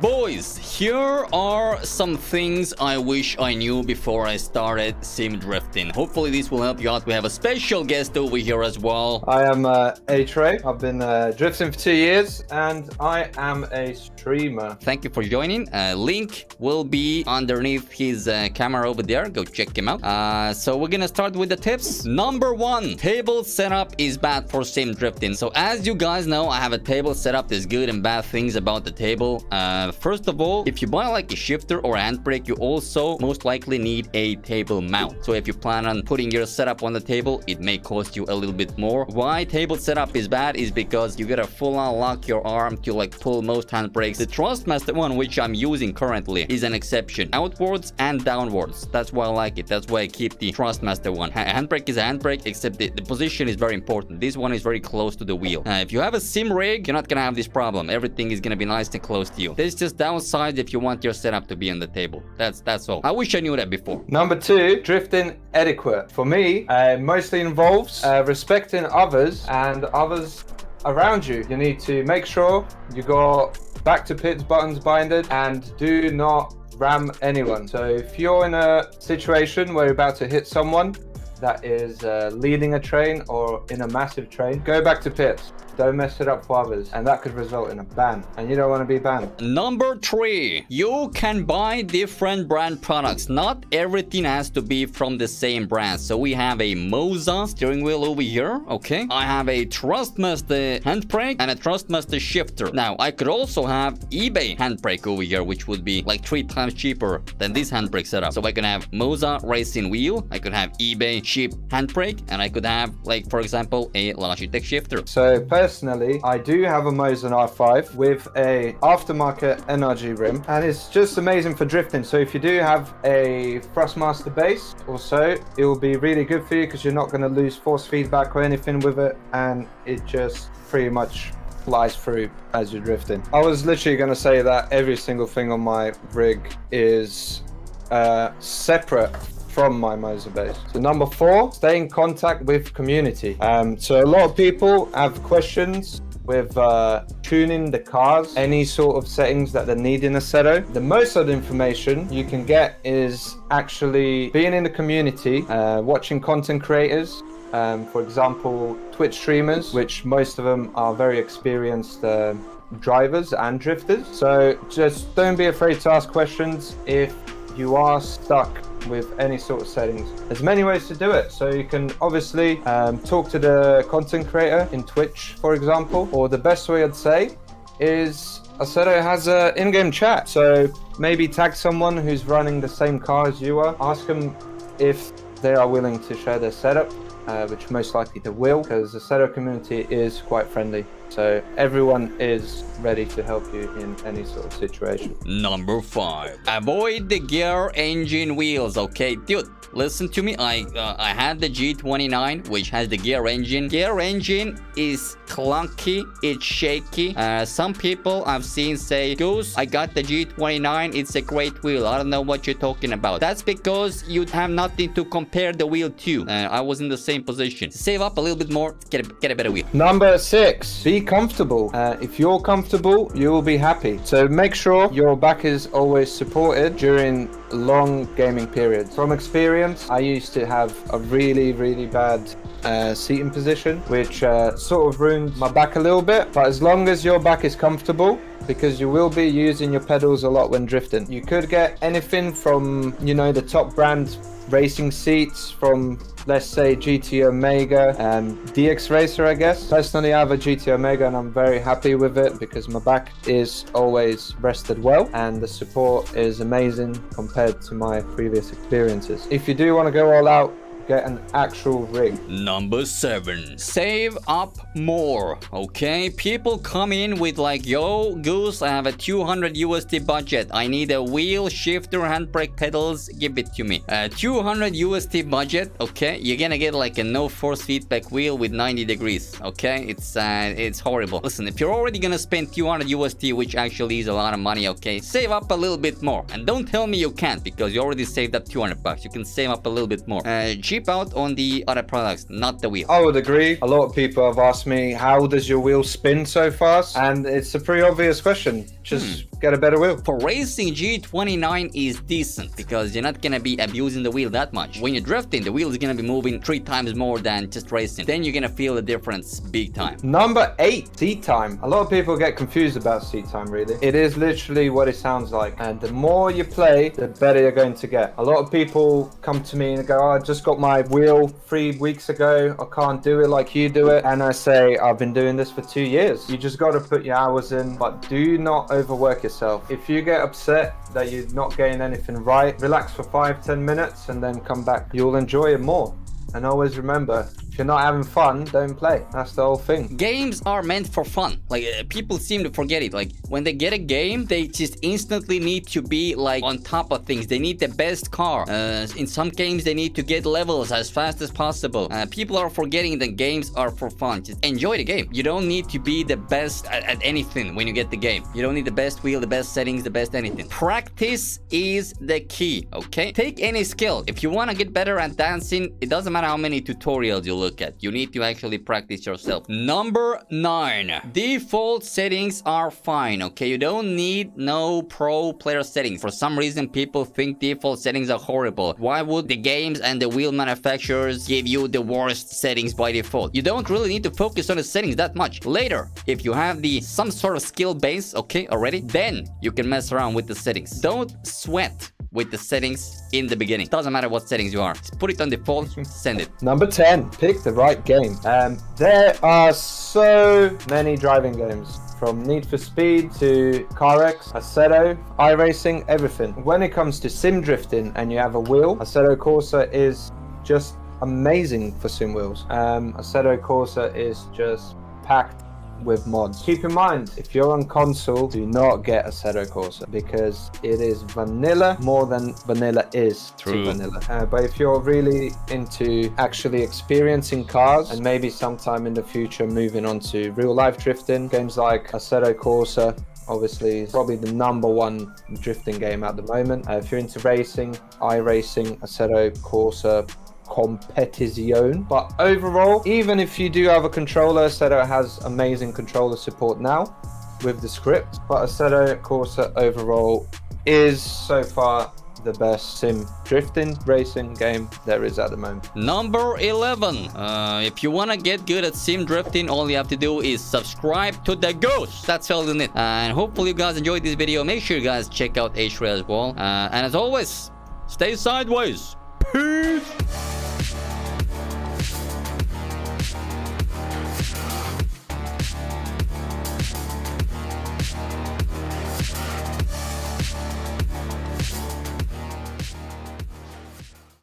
Boys, here are some things I wish I knew before I started sim drifting. Hopefully this will help you out. We have a special guest over here as well. I am hRay. I've been drifting for 2 years and I am a streamer. Thank you for joining. Link will be underneath his camera over there. Go check him out. So we're gonna start with the tips. Number 1, table setup is bad for sim drifting. So as you guys know, I have a table setup. There's good and bad things about the table. First of all, if you buy like a shifter or a handbrake, you also most likely need a table mount. So if you plan on putting your setup on the table, it may cost you a little bit more. Why table setup is bad is because you gotta full on lock your arm to like pull most handbrakes. The Trustmaster one, which I'm using currently, is an exception. Outwards and downwards. That's why I like it. That's why I keep the Trustmaster one. Handbrake is a handbrake, except the position is very important. This one is very close to the wheel. If you have a sim rig, you're not gonna have this problem. Everything is gonna be nice and close to you. There's just downside if you want your setup to be on the table. That's all. I wish I knew that before. Number 2, drifting etiquette. For me, mostly involves respecting others and others around you. You need to make sure you got back to pits buttons binded and do not ram anyone. So if you're in a situation where you're about to hit someone that is leading a train or in a massive train, go back to pits. Don't mess it up for others, and that could result in a ban, and you don't want to be banned. Number 3, you can buy different brand products. Not everything has to be from the same brand. So we have a Moza steering wheel over here, okay? I have a Trustmaster handbrake and a Trustmaster shifter. Now, I could also have eBay handbrake over here, which would be like 3 times cheaper than this handbrake setup. So I can have Moza racing wheel, I could have eBay cheap handbrake, and I could have, like, for example, a Logitech shifter. So personally, I do have a Moza R5 with a aftermarket NRG rim, and it's just amazing for drifting. So if you do have a Thrustmaster base also, it will be really good for you because you're not going to lose force feedback or anything with it, and it just pretty much flies through as you're drifting. I was literally going to say that every single thing on my rig is separate from my Moza base. So number 4, stay in contact with community. So a lot of people have questions with tuning the cars, any sort of settings that they need in a setup. The most of the information you can get is actually being in the community, watching content creators, for example, Twitch streamers, which most of them are very experienced drivers and drifters. So just don't be afraid to ask questions if you are stuck with any sort of settings. There's many ways to do it. So you can obviously talk to the content creator in Twitch, for example, or the best way I'd say is Aceto has an in-game chat. So maybe tag someone who's running the same car as you are. Ask them if they are willing to share their setup, which most likely they will, because the Aceto community is quite friendly. So everyone is ready to help you in any sort of situation. Number 5, avoid the gear engine wheels. Okay, dude, listen to me. I had the G29, which has the gear engine. Gear engine is clunky, it's shaky. Some people I've seen say, Goose, I got the G29, it's a great wheel. I don't know what you're talking about. That's because you have nothing to compare the wheel to. I was in the same position. Save up a little bit more, get a better wheel. Number 6, be comfortable. If you're comfortable, you will be happy. So make sure your back is always supported during long gaming periods. From experience, I used to have a really bad seating position, which sort of ruined my back a little bit. But as long as your back is comfortable, because you will be using your pedals a lot when drifting, you could get anything from, you know, the top brand racing seats from, let's say, GT Omega and DX Racer, I guess. Personally, I have a GT Omega and I'm very happy with it because my back is always rested well and the support is amazing compared to my previous experiences. If you do want to go all out, get an actual rig. Number 7, save up more. Okay, people come in with like, yo, Goose, I have a 200 USD budget. I need a wheel, shifter, handbrake, pedals. Give it to me. 200 USD budget. Okay, you're gonna get like a no force feedback wheel with 90 degrees. Okay, it's horrible. Listen, if you're already gonna spend 200 USD, which actually is a lot of money, okay, save up a little bit more. And don't tell me you can't, because you already saved up 200 bucks. You can save up a little bit more. Cheap out on the other products, not the wheel. I would agree. A lot of people have asked me, how does your wheel spin so fast? And it's a pretty obvious question. Just get a better wheel. For racing, G29 is decent because you're not gonna be abusing the wheel that much. When you're drifting, the wheel is gonna be moving 3 times more than just racing. Then you're gonna feel the difference big time. Number 8, seat time. A lot of people get confused about seat time, really. It is literally what it sounds like. And the more you play, the better you're going to get. A lot of people come to me and go, oh, I just got my wheel 3 weeks ago. I can't do it like you do it. And I say, I've been doing this for 2 years. You just got to put your hours in, but do not overwork yourself. If you get upset that you're not getting anything right, relax for 5-10 minutes and then come back. You'll enjoy it more. And always remember, if you're not having fun, don't play. That's the whole thing. Games are meant for fun. Like, people seem to forget it. Like, when they get a game, they just instantly need to be, like, on top of things. They need the best car. In some games, they need to get levels as fast as possible. People are forgetting that games are for fun. Just enjoy the game. You don't need to be the best at anything when you get the game. You don't need the best wheel, the best settings, the best anything. Practice is the key, okay? Take any skill. If you want to get better at dancing, it doesn't matter how many tutorials you look at. You need to actually practice yourself. Number 9. Default settings are fine, okay? You don't need no pro player settings. For some reason, people think default settings are horrible. Why would the games and the wheel manufacturers give you the worst settings by default? You don't really need to focus on the settings that much. Later, if you have some sort of skill base, okay, already, then you can mess around with the settings. Don't sweat with the settings in the beginning. Doesn't matter what settings you are. Just put it on default, send it. Number 10, pick the right game. There are so many driving games, from Need for Speed to CarX, Assetto, iRacing, everything. When it comes to sim drifting and you have a wheel, Assetto Corsa is just amazing for sim wheels. Assetto Corsa is just packed with mods. Keep in mind, if you're on console, do not get Assetto Corsa because it is vanilla more than vanilla is to vanilla. But if you're really into actually experiencing cars and maybe sometime in the future moving on to real life drifting, games like Assetto Corsa obviously is probably the #1 drifting game at the moment. If you're into racing, iRacing, Assetto Corsa, Competizione. But overall, even if you do have a controller, Assetto has amazing controller support now with the script, but Assetto Corsa overall is so far the best sim drifting racing game there is at the moment. Number 11. If you want to get good at sim drifting, all you have to do is subscribe to the Ghost. That's all in it. And hopefully you guys enjoyed this video. Make sure you guys check out hRay as well. And as always, stay sideways.